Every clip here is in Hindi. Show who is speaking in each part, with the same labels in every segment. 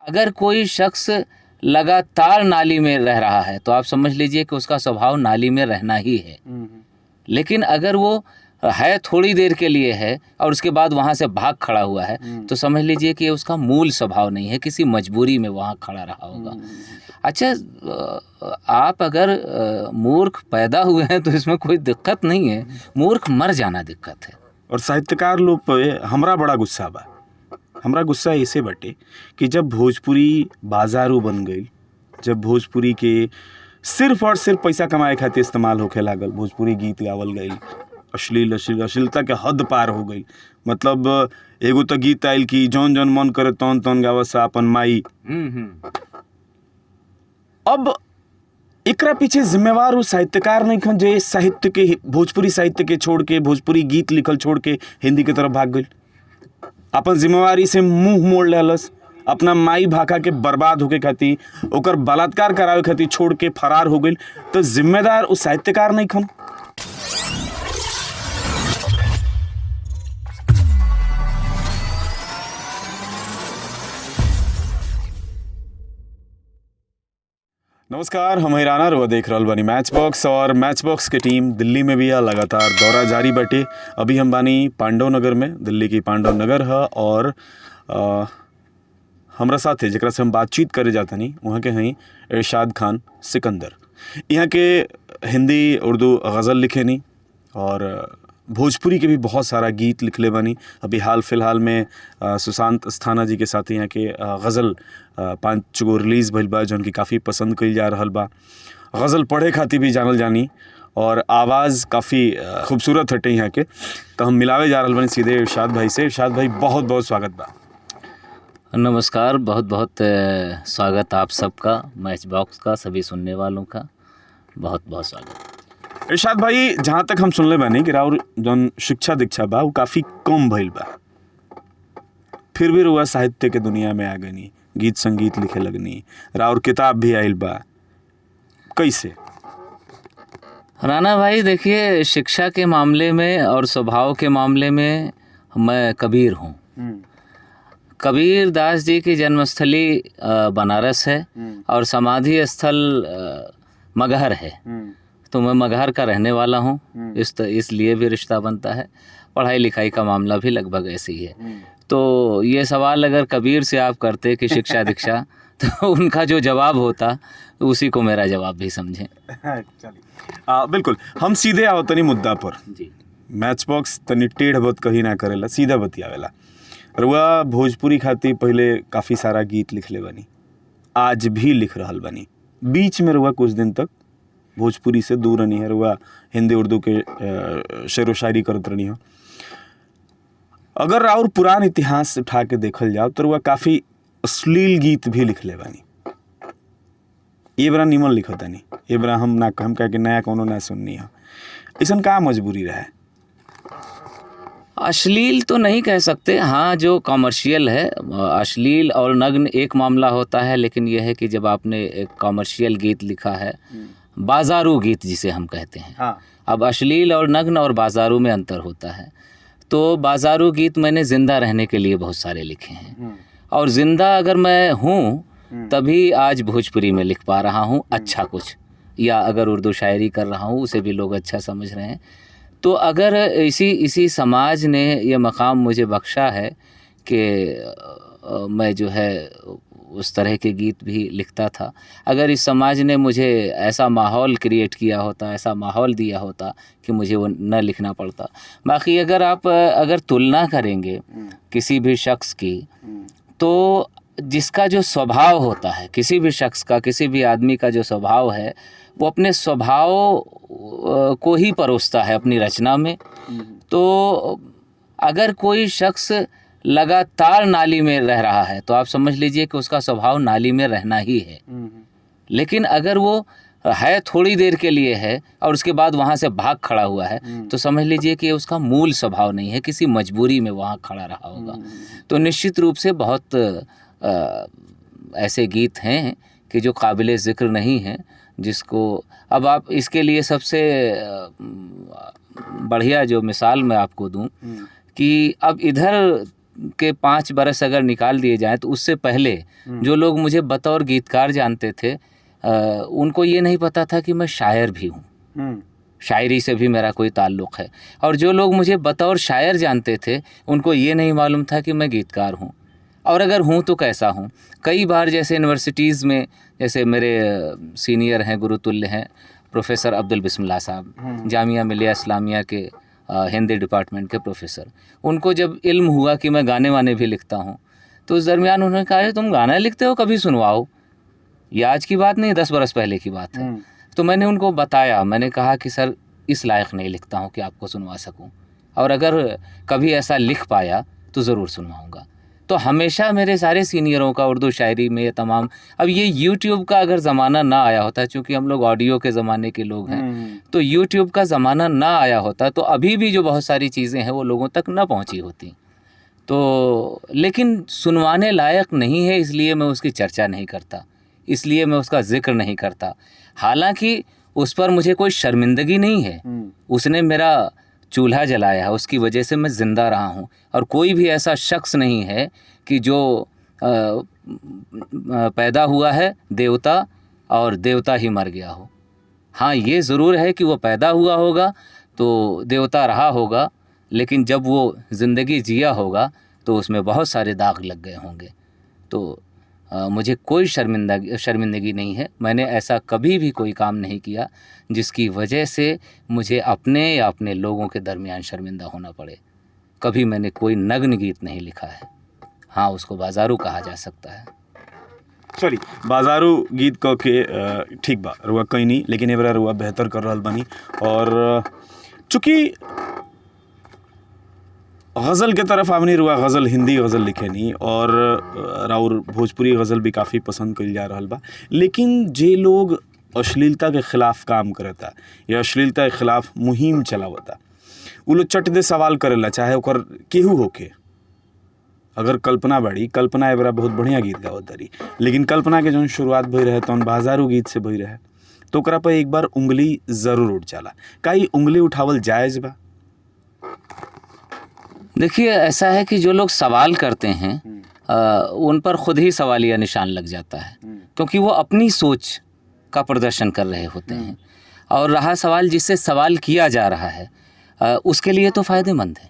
Speaker 1: अगर कोई शख्स लगातार नाली में रह रहा है तो आप समझ लीजिए कि उसका स्वभाव नाली में रहना ही है। लेकिन अगर वो है थोड़ी देर के लिए है और उसके बाद वहाँ से भाग खड़ा हुआ है तो समझ लीजिए कि उसका मूल स्वभाव नहीं है, किसी मजबूरी में वहाँ खड़ा रहा होगा। अच्छा, आप अगर मूर्ख पैदा हुए हैं तो इसमें कोई दिक्कत नहीं है, मूर्ख मर जाना दिक्कत है।
Speaker 2: और साहित्यकार लोग पे हमरा बड़ा गुस्सा बा। हमरा गुस्सा ऐसे बटे कि जब भोजपुरी बाजारू बन गई, जब भोजपुरी के सिर्फ और सिर्फ पैसा कमाए खातिर इस्तेमाल होखे लागल, भोजपुरी गीत गावल गई, अश्लीलता के हद पार हो गई। मतलब एगो तो गीत आयल कि जौन जौन मन करे तौन तौन गावत सा अपन माई। अब एकरा पीछे जिम्मेवार वो साहित्यकार नहीं खन जे साहित्य के, भोजपुरी साहित्य के छोड़ के, भोजपुरी गीत लिखल छोड़ के हिंदी के तरफ भाग गई, अपन जिम्मेवारी से मुंह मोड़ लेलस, अपना माई भाखा के बर्बाद होके खातिर, ओकर बलात्कार करावे खातिर छोड़ के फरार हो गई। तो जिम्मेदार उस साहित्यकार नहीं खन। नमस्कार, हम हिराना रुआ देख रहल बानी मैच बॉक्स, और मैच बॉक्स के टीम दिल्ली में भी है, लगातार दौरा जारी बटे। अभी हम बानी पांडव नगर में, दिल्ली की पांडव नगर है, और हमरा साथ है जरा से हम बातचीत करे जाता नहीं वहाँ के हैं इरशाद खान सिकंदर। यहाँ के हिंदी उर्दू गज़ल लिखे नहीं और भोजपुरी के भी बहुत सारा गीत लिखले बानी। अभी हाल फिलहाल में सुशांत अस्थाना जी के साथ यहाँ के गज़ल 5 गो रिलीज़ भइल बा, जौन की काफ़ी पसंद कइल जा रहल बा। गज़ल पढ़े खातिर भी जानल जानी और आवाज़ काफ़ी खूबसूरत हटे यहाँ के। तो हम मिलावे जा रहल बानी सीधे इरशाद भाई से। इरशाद भाई, बहुत बहुत स्वागत बा।
Speaker 1: नमस्कार, बहुत बहुत स्वागत आप सबका, मैच बॉक्स का, सभी सुनने वालों का बहुत बहुत स्वागत।
Speaker 2: इरशाद भाई, जहाँ तक हम सुनले बानी कि राउर जौन शिक्षा दीक्षा बा वो काफ़ी कम भइल बा, फिर भी रुआ साहित्य के दुनिया में आ गनी, गीत संगीत लिखे लगनी, राउर किताब भी आइल बा, कैसे?
Speaker 1: राना भाई देखिए, शिक्षा के मामले में और स्वभाव के मामले में मैं कबीर हूँ। कबीर दास जी की जन्मस्थली बनारस है और समाधि स्थल मगहर है, तो मैं मगहर का रहने वाला हूँ, इसलिए भी रिश्ता बनता है। पढ़ाई लिखाई का मामला भी लगभग ऐसे ही है। तो ये सवाल अगर कबीर से आप करते कि शिक्षा दीक्षा तो उनका जो जवाब होता उसी को मेरा जवाब भी समझें।
Speaker 2: बिल्कुल, हम सीधे आओ तनी मुद्दा पर
Speaker 1: जी।
Speaker 2: मैच बॉक्स तनी टेढ़ बहुत कहीं ना करेला, सीधा बतियावेला। रुआ भोजपुरी खातिर पहले काफ़ी सारा गीत लिखले बानी, आज भी लिख रहल बानी। बीच में रुआ कुछ दिन तक भोजपुरी से दूर रही है, रुआ हिंदी उर्दू के शेर व शायरी करत रही है। अगर और पुरान इतिहास उठा के देखल जाओ तो रुआ काफ़ी अश्लील गीत भी लिखले बानी। ये बड़ा निमन लिखता नहीं, ये बड़ा हम कह के नया कोनो ना सुननी है, ऐसा का मजबूरी रहे?
Speaker 1: अश्लील तो नहीं कह सकते, हाँ जो कॉमर्शियल है, अश्लील और नग्न एक मामला होता है, लेकिन यह है कि जब आपने एक कॉमर्शियल गीत लिखा है, बाजारू गीत जिसे हम कहते हैं।
Speaker 2: हाँ।
Speaker 1: अब अश्लील और नग्न और बाजारू में अंतर होता है। तो बाजारू गीत मैंने ज़िंदा रहने के लिए बहुत सारे लिखे हैं, और ज़िंदा अगर मैं हूँ तभी आज भोजपुरी में लिख पा रहा हूँ अच्छा कुछ, या अगर उर्दू शायरी कर रहा हूँ उसे भी लोग अच्छा समझ रहे हैं। तो अगर इसी समाज ने ये मकाम मुझे बख्शा है कि मैं जो है उस तरह के गीत भी लिखता था, अगर इस समाज ने मुझे ऐसा माहौल क्रिएट किया होता, ऐसा माहौल दिया होता कि मुझे वो न लिखना पड़ता। बाकी अगर आप तुलना करेंगे किसी भी शख्स की, तो जिसका जो स्वभाव होता है, किसी भी शख्स का, किसी भी आदमी का जो स्वभाव है, वो अपने स्वभाव को ही परोसता है अपनी रचना में। तो अगर कोई शख्स लगातार नाली में रह रहा है तो आप समझ लीजिए कि उसका स्वभाव नाली में रहना ही है। लेकिन अगर वो है थोड़ी देर के लिए है और उसके बाद वहाँ से भाग खड़ा हुआ है तो समझ लीजिए कि उसका मूल स्वभाव नहीं है, किसी मजबूरी में वहाँ खड़ा रहा होगा। तो निश्चित रूप से बहुत ऐसे गीत हैं कि जो काबिले ज़िक्र नहीं हैं, जिसको अब आप इसके लिए सबसे बढ़िया जो मिसाल मैं आपको दूं कि अब इधर के 5 बरस अगर निकाल दिए जाएं तो उससे पहले जो लोग मुझे बतौर गीतकार जानते थे उनको ये नहीं पता था कि मैं शायर भी हूँ, शायरी से भी मेरा कोई ताल्लुक़ है। और जो लोग मुझे बतौर शायर जानते थे उनको ये नहीं मालूम था कि मैं गीतकार हूँ, और अगर हूँ तो कैसा हूँ। कई बार जैसे यूनिवर्सिटीज़ में, जैसे मेरे सीनियर हैं, गुरुतुल्य हैं, प्रोफेसर अब्दुल बिस्मिल्लाह साहब, जामिया मिलिया इस्लामिया के हिंदी डिपार्टमेंट के प्रोफेसर, उनको जब इल्म हुआ कि मैं गाने वाने भी लिखता हूँ तो उस दरमियान उन्होंने कहा तुम गाना लिखते हो, कभी सुनवाओ। ये आज की बात नहीं, 10 बरस पहले की बात है। तो मैंने उनको बताया, मैंने कहा कि सर इस लायक नहीं लिखता हूँ कि आपको सुनवा सकूँ, और अगर कभी ऐसा लिख पाया तो ज़रूर सुनवाऊँगा। तो हमेशा मेरे सारे सीनियरों का उर्दू शायरी में ये तमाम, अब ये यूट्यूब का अगर ज़माना ना आया होता, चूँकि हम लोग ऑडियो के ज़माने के लोग हैं, तो यूट्यूब का ज़माना ना आया होता तो अभी भी जो बहुत सारी चीज़ें हैं वो लोगों तक ना पहुँची होती। तो लेकिन सुनवाने लायक नहीं है, इसलिए मैं उसकी चर्चा नहीं करता, इसलिए मैं उसका जिक्र नहीं करता। हालांकि उस पर मुझे कोई शर्मिंदगी नहीं है, उसने मेरा चूल्हा जलाया है, उसकी वजह से मैं ज़िंदा रहा हूँ। और कोई भी ऐसा शख्स नहीं है कि जो पैदा हुआ है देवता और देवता ही मर गया हो। हाँ, ये ज़रूर है कि वो पैदा हुआ होगा तो देवता रहा होगा, लेकिन जब वो ज़िंदगी जिया होगा तो उसमें बहुत सारे दाग लग गए होंगे। तो मुझे कोई शर्मिंदगी नहीं है। मैंने ऐसा कभी भी कोई काम नहीं किया जिसकी वजह से मुझे अपने या अपने लोगों के दरमियान शर्मिंदा होना पड़े। कभी मैंने कोई नग्न गीत नहीं लिखा है। हाँ, उसको बाजारू कहा जा सकता है।
Speaker 2: चली बाजारू गीत कह के ठीक बा, रुआ कहीं नहीं, लेकिन ए बार रुआ बेहतर कर रहल बानी। और चूँकि गज़ल के तरफ आवनी, रुआ गज़ल हिंदी गज़ल लिखे नहीं, और राउर भोजपुरी गज़ल भी काफ़ी पसंद कइल जा रहल बा। लेकिन जे लोग अश्लीलता के ख़िलाफ़ काम करता या अश्लीलता के ख़िलाफ़ मुहिम चलावता, उ लोग चट दे सवाल करेला, चाहे ओकर केहू होके। अगर कल्पना बाड़ी, कल्पना ए बरा बहुत बढ़िया गीत गावत तारी, लेकिन कल्पना के जौन शुरुआत भई रहे तौन बाजारू गीत से भई रहे, तो ओकरा पर एक बार उंगली ज़रूर उठ जाला। का ई उंगली उठावल जायज़ बा?
Speaker 1: देखिए, ऐसा है कि जो लोग सवाल करते हैं उन पर खुद ही सवालिया निशान लग जाता है, क्योंकि वो अपनी सोच का प्रदर्शन कर रहे होते हैं। और रहा सवाल जिससे सवाल किया जा रहा है, उसके लिए तो फ़ायदेमंद है,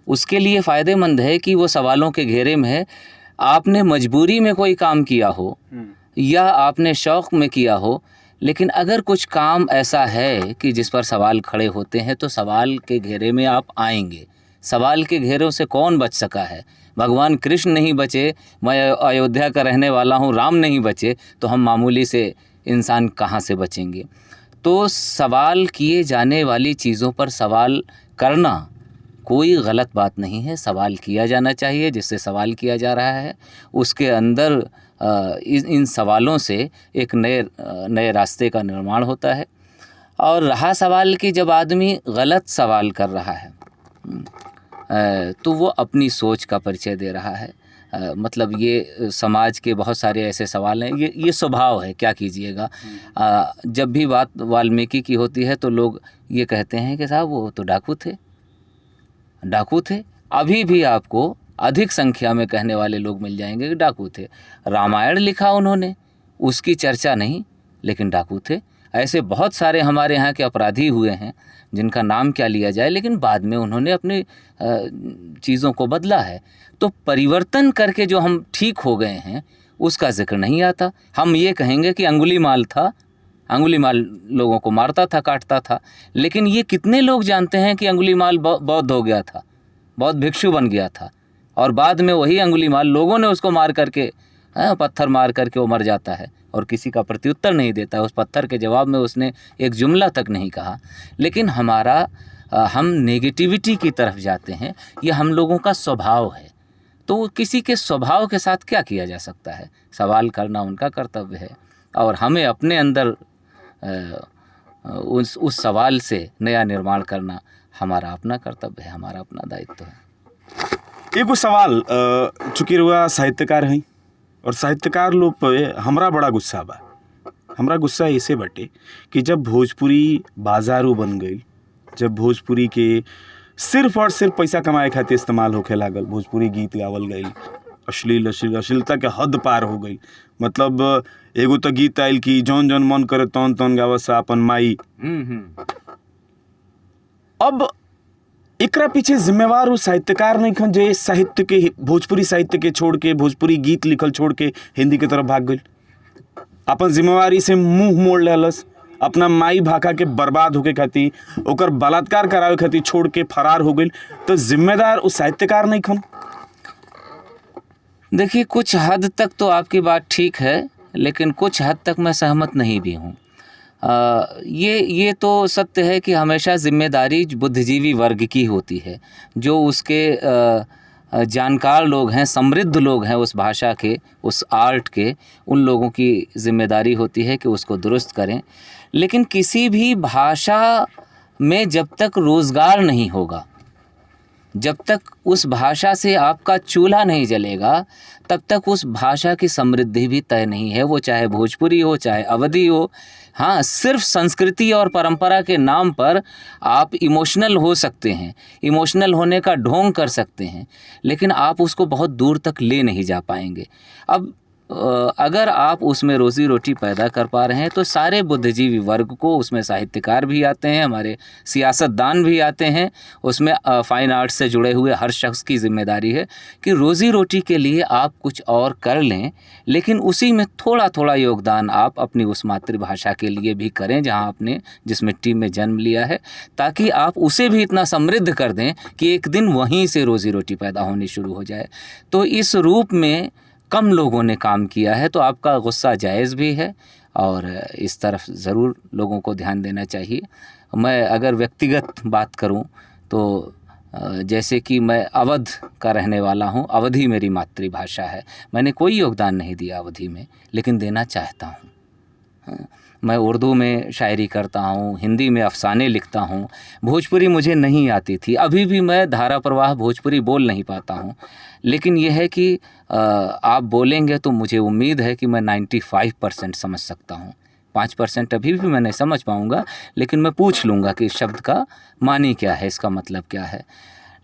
Speaker 1: उसके लिए फ़ायदेमंद है कि वो सवालों के घेरे में है। आपने मजबूरी में कोई काम किया हो या आपने शौक़ में किया हो, लेकिन अगर कुछ काम ऐसा है कि जिस पर सवाल खड़े होते हैं तो सवाल के घेरे में आप आएंगे। सवाल के घेरों से कौन बच सका है? भगवान कृष्ण नहीं बचे, मैं अयोध्या का रहने वाला हूँ, राम नहीं बचे, तो हम मामूली से इंसान कहाँ से बचेंगे? तो सवाल किए जाने वाली चीज़ों पर सवाल करना कोई गलत बात नहीं है। सवाल किया जाना चाहिए। जिससे सवाल किया जा रहा है उसके अंदर इन सवालों से एक नए रास्ते का निर्माण होता है। और रहा सवाल कि जब आदमी गलत सवाल कर रहा है तो वो अपनी सोच का परिचय दे रहा है। मतलब ये समाज के बहुत सारे ऐसे सवाल हैं, ये स्वभाव है, क्या कीजिएगा। जब भी बात वाल्मीकि की होती है तो लोग ये कहते हैं कि साहब वो तो डाकू थे। अभी भी आपको अधिक संख्या में कहने वाले लोग मिल जाएंगे कि डाकू थे। रामायण लिखा उन्होंने, उसकी चर्चा नहीं, लेकिन डाकू थे। ऐसे बहुत सारे हमारे यहाँ के अपराधी हुए हैं जिनका नाम क्या लिया जाए, लेकिन बाद में उन्होंने अपनी चीज़ों को बदला है। तो परिवर्तन करके जो हम ठीक हो गए हैं उसका जिक्र नहीं आता। हम ये कहेंगे कि अंगुलीमाल था, अंगुलीमाल लोगों को मारता था, काटता था, लेकिन ये कितने लोग जानते हैं कि अंगुलीमाल बौद्ध हो गया था, बौद्ध भिक्षु बन गया था, और बाद में वही अंगुलीमाल लोगों ने उसको मार करके, पत्थर मार करके वो मर जाता है और किसी का प्रत्युत्तर नहीं देता। उस पत्थर के जवाब में उसने एक जुमला तक नहीं कहा। लेकिन हम नेगेटिविटी की तरफ जाते हैं, ये हम लोगों का स्वभाव है। तो किसी के स्वभाव के साथ क्या किया जा सकता है? सवाल करना उनका कर्तव्य है और हमें अपने अंदर उस सवाल से नया निर्माण करना हमारा अपना कर्तव्य है, हमारा अपना दायित्व है।
Speaker 2: एगो सवाल, चूँकि रुआ साहित्यकार हैं और साहित्यकार लोग पे हमरा बड़ा गुस्सा बा। हमरा गुस्सा ऐसे बाटे कि जब भोजपुरी बाजारू बन गई, जब भोजपुरी के सिर्फ और सिर्फ पैसा कमाए खातिर इस्तेमाल होखे लागल। भोजपुरी गीत गावल गईल, अश्लीलता के हद पार हो गई। मतलब एगो तो गीत आयल कि जौन जौन मन करे तौन तौन गावत सा अपन माई। अब एकरा पीछे जिम्मेवार वो साहित्यकार नहीं खन जे साहित्य के, भोजपुरी साहित्य के छोड़ के, भोजपुरी गीत लिखल छोड़ के हिंदी के तरफ भाग गई। अपन जिम्मेवारी से मुंह मोड़ लेलस, अपना माई भाखा के बर्बाद होके खातिर, ओकर बलात्कार करावे खातिर छोड़ के फरार हो गई। तो जिम्मेदार उस साहित्यकार नहीं खन।
Speaker 1: देखिए, कुछ हद तक तो आपकी बात ठीक है, लेकिन कुछ हद तक मैं सहमत नहीं भी हूँ। ये तो सत्य है कि हमेशा जिम्मेदारी बुद्धिजीवी वर्ग की होती है, जो उसके जानकार लोग हैं, समृद्ध लोग हैं उस भाषा के, उस आर्ट के, उन लोगों की जिम्मेदारी होती है कि उसको दुरुस्त करें। लेकिन किसी भी भाषा में जब तक रोज़गार नहीं होगा, जब तक उस भाषा से आपका चूल्हा नहीं जलेगा, तब तक उस भाषा की समृद्धि भी तय नहीं है। वो चाहे भोजपुरी हो, चाहे अवधी हो। हाँ, सिर्फ संस्कृति और परंपरा के नाम पर आप इमोशनल हो सकते हैं, इमोशनल होने का ढोंग कर सकते हैं, लेकिन आप उसको बहुत दूर तक ले नहीं जा पाएंगे। अब अगर आप उसमें रोज़ी रोटी पैदा कर पा रहे हैं तो सारे बुद्धिजीवी वर्ग को, उसमें साहित्यकार भी आते हैं, हमारे सियासतदान भी आते हैं, उसमें फ़ाइन आर्ट्स से जुड़े हुए हर शख्स की जिम्मेदारी है कि रोज़ी रोटी के लिए आप कुछ और कर लें, लेकिन उसी में थोड़ा थोड़ा योगदान आप अपनी उस मातृभाषा के लिए भी करें जहां आपने जिस मिट्टी में जन्म लिया है, ताकि आप उसे भी इतना समृद्ध कर दें कि एक दिन वहीं से रोज़ी रोटी पैदा होनी शुरू हो जाए। तो इस रूप में कम लोगों ने काम किया है, तो आपका गुस्सा जायज़ भी है और इस तरफ ज़रूर लोगों को ध्यान देना चाहिए। मैं अगर व्यक्तिगत बात करूं तो जैसे कि मैं अवध का रहने वाला हूं, अवधी मेरी मातृभाषा है। मैंने कोई योगदान नहीं दिया अवधी में, लेकिन देना चाहता हूं। मैं उर्दू में शायरी करता हूँ, हिंदी में अफ़साने लिखता हूँ। भोजपुरी मुझे नहीं आती थी, अभी भी मैं धारा प्रवाह भोजपुरी बोल नहीं पाता हूँ, लेकिन यह है कि आप बोलेंगे तो मुझे उम्मीद है कि मैं 95% समझ सकता हूँ। 5% अभी भी मैं नहीं समझ पाऊँगा, लेकिन मैं पूछ लूँगा कि शब्द का मानी क्या है, इसका मतलब क्या है।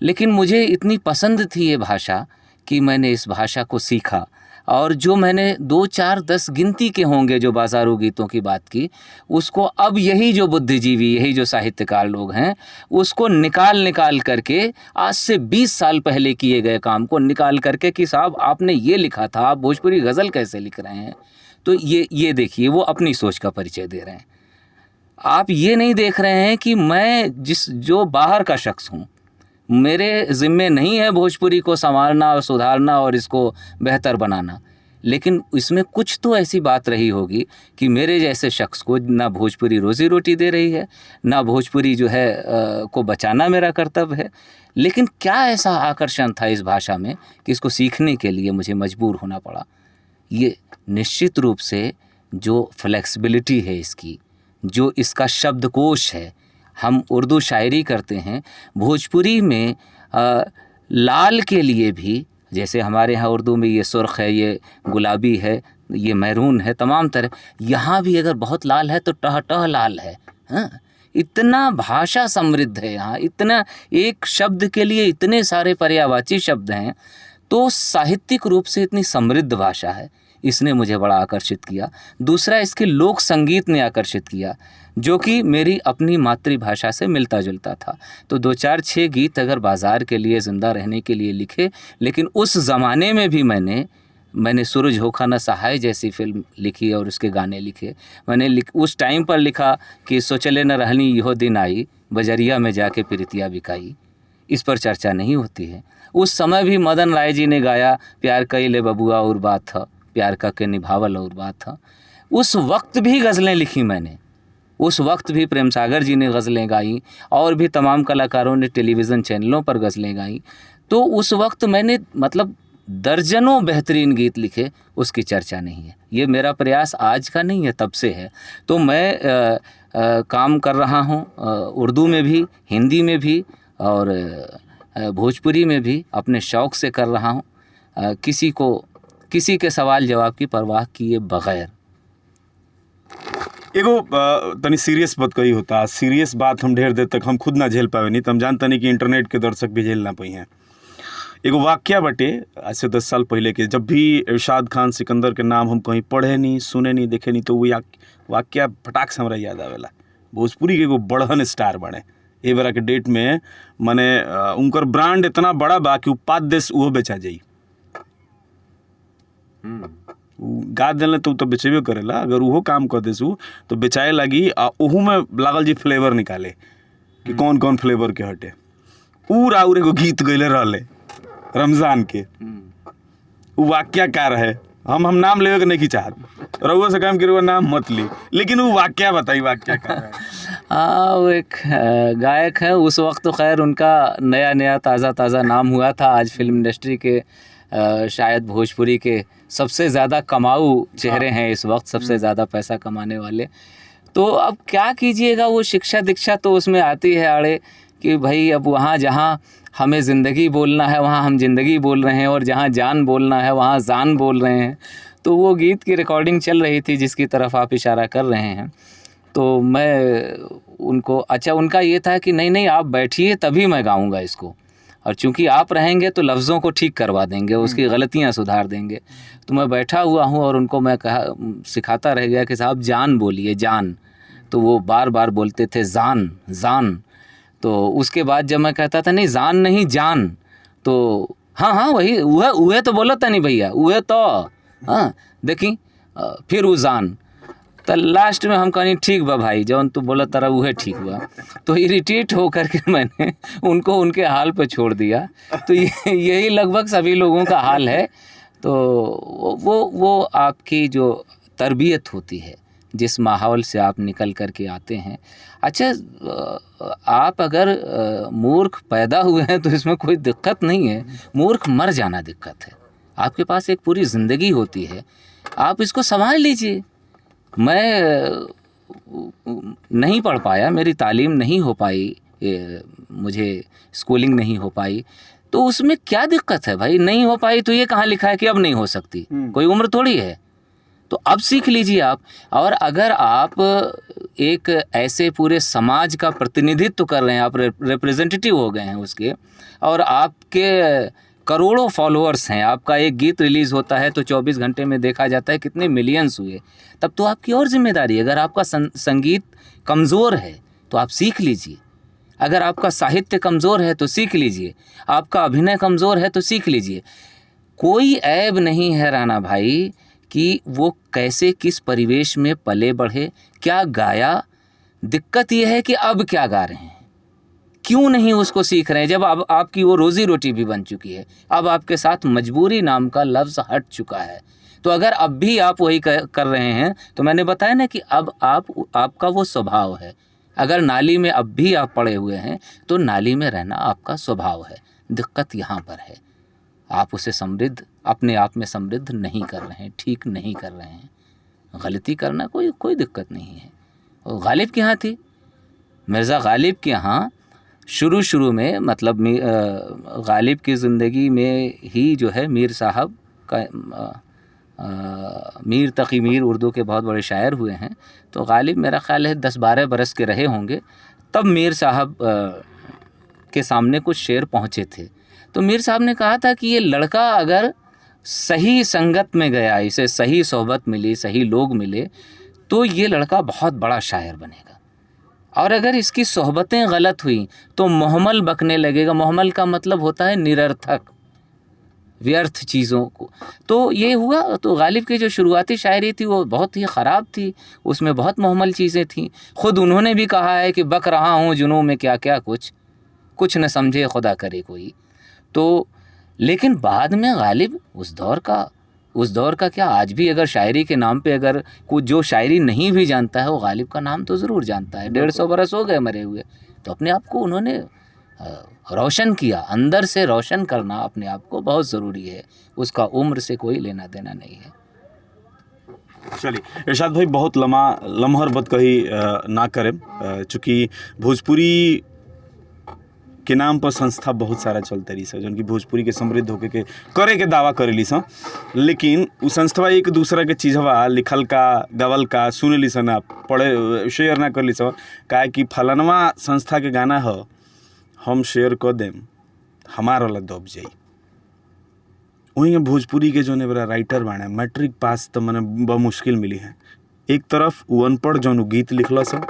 Speaker 1: लेकिन मुझे इतनी पसंद थी ये भाषा कि मैंने इस भाषा को सीखा, और जो मैंने 2, 4, 10 गिनती के होंगे जो बाज़ारू गीतों की बात की, उसको अब यही जो बुद्धिजीवी, यही जो साहित्यकार लोग हैं, उसको निकाल करके आज से 20 साल पहले किए गए काम को निकाल करके कि साहब आपने ये लिखा था, आप भोजपुरी गज़ल कैसे लिख रहे हैं। तो ये देखिए, वो अपनी सोच का परिचय दे रहे हैं। आप ये नहीं देख रहे हैं कि मैं जो बाहर का शख्स हूँ, मेरे ज़िम्मे नहीं है भोजपुरी को संवारना और सुधारना और इसको बेहतर बनाना, लेकिन इसमें कुछ तो ऐसी बात रही होगी कि मेरे जैसे शख्स को ना भोजपुरी रोज़ी रोटी दे रही है, ना भोजपुरी जो है को बचाना मेरा कर्तव्य है। लेकिन क्या ऐसा आकर्षण था इस भाषा में कि इसको सीखने के लिए मुझे मजबूर होना पड़ा। ये निश्चित रूप से जो फ्लेक्सिबिलिटी है इसकी, जो इसका शब्दकोश है, हम उर्दू शायरी करते हैं, भोजपुरी में लाल के लिए भी, जैसे हमारे यहाँ उर्दू में ये सुर्ख है, ये गुलाबी है, ये मैरून है, तमाम तरह, यहाँ भी अगर बहुत लाल है तो टह लाल है। हाँ, इतना भाषा समृद्ध है यहाँ, इतना एक शब्द के लिए इतने सारे पर्यायवाची शब्द हैं, तो साहित्यिक रूप से इतनी समृद्ध भाषा है। इसने मुझे बड़ा आकर्षित किया। दूसरा, इसके लोक संगीत ने आकर्षित किया, जो कि मेरी अपनी मातृभाषा से मिलता जुलता था। तो 2, 4, 6 गीत अगर बाज़ार के लिए, ज़िंदा रहने के लिए लिखे, लेकिन उस ज़माने में भी मैंने सूरज होखा न सहाय जैसी फिल्म लिखी और उसके गाने लिखे। मैंने उस टाइम पर लिखा कि सोचले न रहनी यहो दिन आई, बजरिया में जाके प्रीतिया बिकाई। इस पर चर्चा नहीं होती है। उस समय भी मदन राय जी ने गाया, प्यार कइले बबुआ और बात था, प्यार का के निभावल और बात था। उस वक्त भी गज़लें लिखी मैंने, उस वक्त भी प्रेम सागर जी ने गज़लें गाई और भी तमाम कलाकारों ने टेलीविज़न चैनलों पर गज़लें गाई। तो उस वक्त मैंने मतलब दर्जनों बेहतरीन गीत लिखे, उसकी चर्चा नहीं है। ये मेरा प्रयास आज का नहीं है, तब से है। तो मैं काम कर रहा हूँ उर्दू में भी, हिंदी में भी और भोजपुरी में भी, अपने शौक़ से कर रहा हूँ, किसी के सवाल जवाब की परवाह किए बग़ैर।
Speaker 2: एगो तनी सीरियस बात कही होता, सीरियस बात हम ढेर देर तक हम खुद ना झेल पावे नहीं, तो हम जानता नहीं कि इंटरनेट के दर्शक भी झेल ना पाई हैं। एगो वाक्या बटे आज से 10 साल पहले के, जब भी इरशाद खान सिकंदर के नाम हम कहीं पढ़े नहीं, सुने नहीं, देखे नहीं, तो वो वाक्या फटाक से हमरा याद आवेला। भोजपुरी के एगो बड़हन स्टार बने ए बेरा के डेट में, माने उनकर ब्रांड इतना बड़ा बा कि पाँच देश उहो बेचा जाई। गा दिले तो बेचेबे करेला, अगर उहो काम कर देसू तो बेचाए लगी। आ ओहू में लागल जी फ्लेवर निकाले कि कौन कौन फ्लेवर के हटे। और एगो गीत गैले रहले रमजान के, वो वाक्या का रहे, हम नाम लेवे के नहीं चाहत, रउआ से काम करो नाम मत ली, लेकिन वो वाक्या बताई, वाक्या का रहे।
Speaker 1: हाँ, वो एक गायक है, उस वक्त तो खैर उनका नया नया ताज़ा नाम हुआ था। आज फिल्म इंडस्ट्री के शायद भोजपुरी के सबसे ज़्यादा कमाऊ चेहरे हैं इस वक्त, सबसे ज़्यादा पैसा कमाने वाले। तो अब क्या कीजिएगा, वो शिक्षा दीक्षा तो उसमें आती है आड़े कि भाई अब वहाँ जहाँ हमें ज़िंदगी बोलना है वहाँ हम ज़िंदगी बोल रहे हैं, और जहाँ जान बोलना है वहाँ जान बोल रहे हैं। तो वो गीत की रिकॉर्डिंग चल रही थी जिसकी तरफ आप इशारा कर रहे हैं। तो मैं उनको, अच्छा उनका ये था कि नहीं आप बैठिए तभी मैं गाऊंगा इसको, और चूंकि आप रहेंगे तो लफ्ज़ों को ठीक करवा देंगे, उसकी गलतियां सुधार देंगे। तो मैं बैठा हुआ हूं और उनको मैं सिखाता रह गया कि साहब जान बोलिए, जान। तो वो बार बार बोलते थे जान जान। तो उसके बाद जब मैं कहता था नहीं जान नहीं जान, तो हाँ वही उहे तो बोला था नहीं भैया, उहे तो हाँ देखी, फिर वो जान। तो लास्ट में हम कहीं ठीक बा भाई, जौन तू बोला तारा उहे ठीक बा। तो इरिटेट होकर के मैंने उनको उनके हाल पे छोड़ दिया। तो यही लगभग सभी लोगों का हाल है। तो वो आपकी जो तरबियत होती है, जिस माहौल से आप निकल कर के आते हैं। अच्छा, आप अगर मूर्ख पैदा हुए हैं तो इसमें कोई दिक्कत नहीं है, मूर्ख मर जाना दिक्कत है। आपके पास एक पूरी ज़िंदगी होती है, आप इसको संभाल लीजिए। मैं नहीं पढ़ पाया, मेरी तालीम नहीं हो पाई, मुझे स्कूलिंग नहीं हो पाई, तो उसमें क्या दिक्कत है भाई? नहीं हो पाई तो ये कहाँ लिखा है कि अब नहीं हो सकती? कोई उम्र थोड़ी है। तो अब सीख लीजिए आप। और अगर आप एक ऐसे पूरे समाज का प्रतिनिधित्व कर रहे हैं, आप रिप्रेजेंटेटिव हो गए हैं उसके, और आपके करोड़ों फॉलोअर्स हैं, आपका एक गीत रिलीज़ होता है तो 24 घंटे में देखा जाता है कितने मिलियंस हुए, तब तो आपकी और जिम्मेदारी है। अगर आपका संगीत कमज़ोर है तो आप सीख लीजिए, अगर आपका साहित्य कमज़ोर है तो सीख लीजिए, आपका अभिनय कमज़ोर है तो सीख लीजिए। कोई ऐब नहीं है राणा भाई कि वो कैसे किस परिवेश में पले बढ़े, क्या गाया। दिक्कत ये है कि अब क्या गा रहे हैं, क्यों नहीं उसको सीख रहे हैं, जब अब आपकी वो रोज़ी रोटी भी बन चुकी है। अब आपके साथ मजबूरी नाम का लफ्ज़ हट चुका है। तो अगर अब भी आप वही कर रहे हैं, तो मैंने बताया ना कि अब आपका वो स्वभाव है। अगर नाली में अब भी आप पड़े हुए हैं तो नाली में रहना आपका स्वभाव है। दिक्कत यहाँ पर है, आप उसे समृद्ध, अपने आप में समृद्ध नहीं कर रहे हैं, ठीक नहीं कर रहे हैं। गलती करना कोई दिक्कत नहीं है। और गालिब के यहाँ थी, मिर्ज़ा गालिब के यहाँ शुरू में, मतलब गालिब की ज़िंदगी में ही जो है मीर साहब का, मीर तकी मीर उर्दू के बहुत बड़े शायर हुए हैं। तो गालिब मेरा ख़्याल है 10-12 बरस के रहे होंगे, तब मीर साहब के सामने कुछ शेर पहुँचे थे। तो मीर साहब ने कहा था कि ये लड़का अगर सही संगत में गया, इसे सही सोहबत मिली, सही लोग मिले, तो ये लड़का बहुत बड़ा शायर बनेगा। और अगर इसकी सोहबतें गलत हुई तो मोहम्मल बकने लगेगा। मोहम्मल का मतलब होता है निरर्थक, व्यर्थ चीज़ों को। तो ये हुआ। तो गालिब की जो शुरुआती शायरी थी वो बहुत ही ख़राब थी, उसमें बहुत मोहम्मल चीज़ें थीं। ख़ुद उन्होंने भी कहा है कि बक रहा हूँ जुनूं में क्या क्या कुछ न समझे खुदा करे कोई। तो लेकिन बाद में गालिब उस दौर का क्या, आज भी अगर शायरी के नाम पे अगर कुछ जो शायरी नहीं भी जानता है वो गालिब का नाम तो ज़रूर जानता है। 150 बरस हो गए मरे हुए, तो अपने आप को उन्होंने रोशन किया। अंदर से रोशन करना अपने आप को बहुत ज़रूरी है, उसका उम्र से कोई लेना देना नहीं है।
Speaker 2: चलिए इरशाद भाई, बहुत लम्हर बात कही ना करें, चूँकि भोजपुरी के नाम पर संस्था बहुत सारा चलते रही सन जौन कि भोजपुरी के समृद्ध होके के करे के दावा करेली सन, लेकिन उ संस्थवा एक दूसरा के चीज़वा लिखल का गवल का सुनली सन ना पढ़े शेयर ना करली सन, काहे कि फलनवा संस्था के गाना ह हम शेयर कर देम हमार वाला दब जाई। वहीं भोजपुरी के जो बड़ा राइटर बाने मैट्रिक पास तो मने बहुत मुश्किल मिली है। एक तरफ वो अनपढ़ जौन गीत लिखल सन,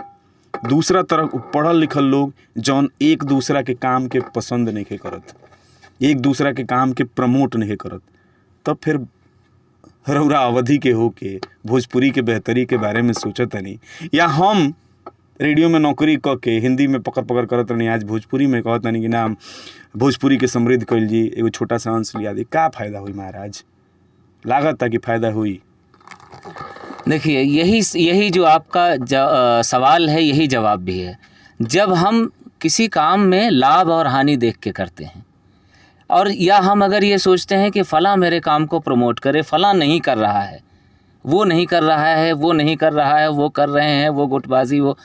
Speaker 2: दूसरा तरफ पढ़ल लिखल लोग जौन एक दूसरा के काम के पसंद नहीं के करत, एक दूसरा के काम के प्रमोट नहीं करत, तब फिर रौरा अवधि के हो के भोजपुरी के बेहतरी के बारे में सोचत नहीं, या हम रेडियो में नौकरी क के हिंदी में पकड़ पकड़ करत नहीं, आज भोजपुरी में कहत नहीं कि ना भोजपुरी के समृद्ध कइल जी, एगो छोटा सा अंश लिया दी, का फायदा हुई महाराज? लागत था कि फायदा हुई।
Speaker 1: देखिए यही जो आपका सवाल है, यही जवाब भी है। जब हम किसी काम में लाभ और हानि देख के करते हैं, और या हम अगर ये सोचते हैं कि फ़लाँ मेरे काम को प्रमोट करे, फ़लाँ नहीं कर रहा है, वो नहीं कर रहा है, वो नहीं कर रहा है, वो कर रहे हैं, वो गुटबाजी, वो,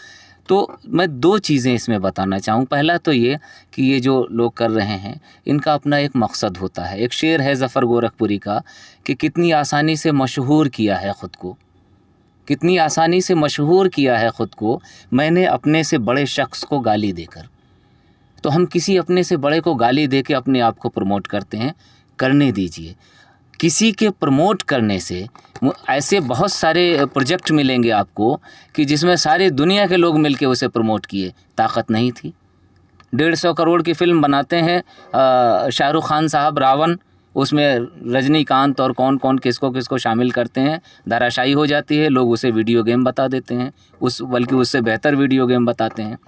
Speaker 1: तो मैं दो चीज़ें इसमें बताना चाहूँ। पहला तो ये कि ये जो लोग कर रहे हैं इनका अपना एक मकसद होता है। एक शेर है ज़फ़र गोरखपुरी का कि कितनी आसानी से मशहूर किया है ख़ुद को, कितनी आसानी से मशहूर किया है ख़ुद को मैंने अपने से बड़े शख्स को गाली देकर। तो हम किसी अपने से बड़े को गाली दे के अपने आप को प्रमोट करते हैं, करने दीजिए। किसी के प्रमोट करने से ऐसे बहुत सारे प्रोजेक्ट मिलेंगे आपको कि जिसमें सारी दुनिया के लोग मिलके उसे प्रमोट किए, ताकत नहीं थी। 150 करोड़ की फ़िल्म बनाते हैं शाहरुख खान साहब रावण, उसमें रजनीकांत और कौन कौन किसको किसको शामिल करते हैं, धराशायी हो जाती है, लोग उसे वीडियो गेम बता देते हैं, बल्कि उससे बेहतर वीडियो गेम बताते हैं।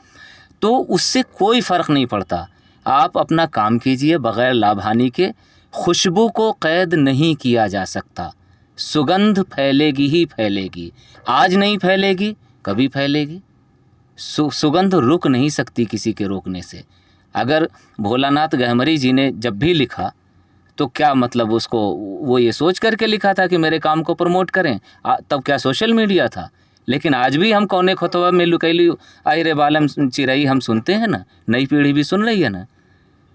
Speaker 1: तो उससे कोई फ़र्क नहीं पड़ता, आप अपना काम कीजिए बग़ैर लाभ हानि के। खुशबू को कैद नहीं किया जा सकता, सुगंध फैलेगी ही फैलेगी, आज नहीं फैलेगी कभी फैलेगी। सुगंध रुक नहीं सकती किसी के रोकने से। अगर भोलानाथ गहमरी जी ने जब भी लिखा तो क्या मतलब उसको वो ये सोच करके लिखा था कि मेरे काम को प्रमोट करें? तब क्या सोशल मीडिया था? लेकिन आज भी हम कौने खोतवा में लुकैली आई रे बालम चिरई हम सुनते हैं ना, नई पीढ़ी भी सुन रही है ना,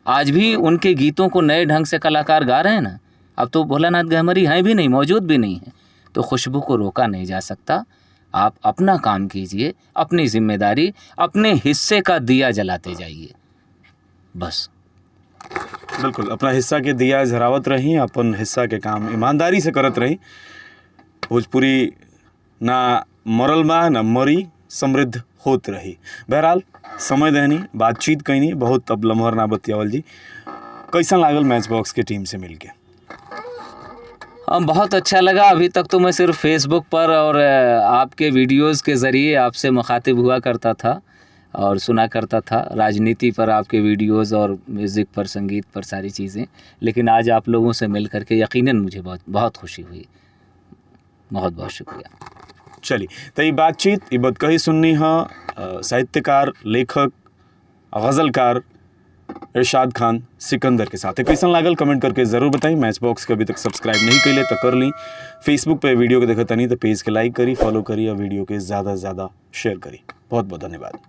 Speaker 1: आज भी उनके गीतों को नए ढंग से कलाकार गा रहे हैं ना। अब तो भोलानाथ गहमरी हैं भी नहीं, मौजूद भी नहीं है। तो खुशबू को रोका नहीं जा सकता। आप अपना काम कीजिए, अपनी जिम्मेदारी, अपने हिस्से का दिया जलाते जाइए, बस।
Speaker 2: बिल्कुल अपना हिस्सा के दिया जरावत रही, अपन हिस्सा के काम ईमानदारी से करत रही। भोजपुरी ना मरल बा ना मरी, समृद्ध होत रही। बहरहाल समय देनी, बातचीत कैनी, बहुत अब लम्हर ना बतियावल जी। कैसा लागल मैच बॉक्स के टीम से मिलके?
Speaker 1: बहुत अच्छा लगा। अभी तक तो मैं सिर्फ फेसबुक पर और आपके वीडियोस के ज़रिए आपसे मुखातिब हुआ करता था और सुना करता था, राजनीति पर आपके वीडियोस और म्यूज़िक पर, संगीत पर, सारी चीज़ें। लेकिन आज आप लोगों से मिल करके यकीनन मुझे बहुत बहुत खुशी हुई। बहुत बहुत शुक्रिया।
Speaker 2: चलिए तो ये बातचीत ये बात कही सुननी है साहित्यकार, लेखक, गज़लकार इरशाद खान सिकंदर के साथ। कैसा लागल कमेंट करके ज़रूर बताई। मैच बॉक्स के अभी तक सब्सक्राइब नहीं कैले तो कर ली। फेसबुक पे वीडियो के देखता नहीं तो पेज के लाइक करी, फॉलो करी और वीडियो के ज़्यादा से ज़्यादा शेयर करी। बहुत बहुत धन्यवाद।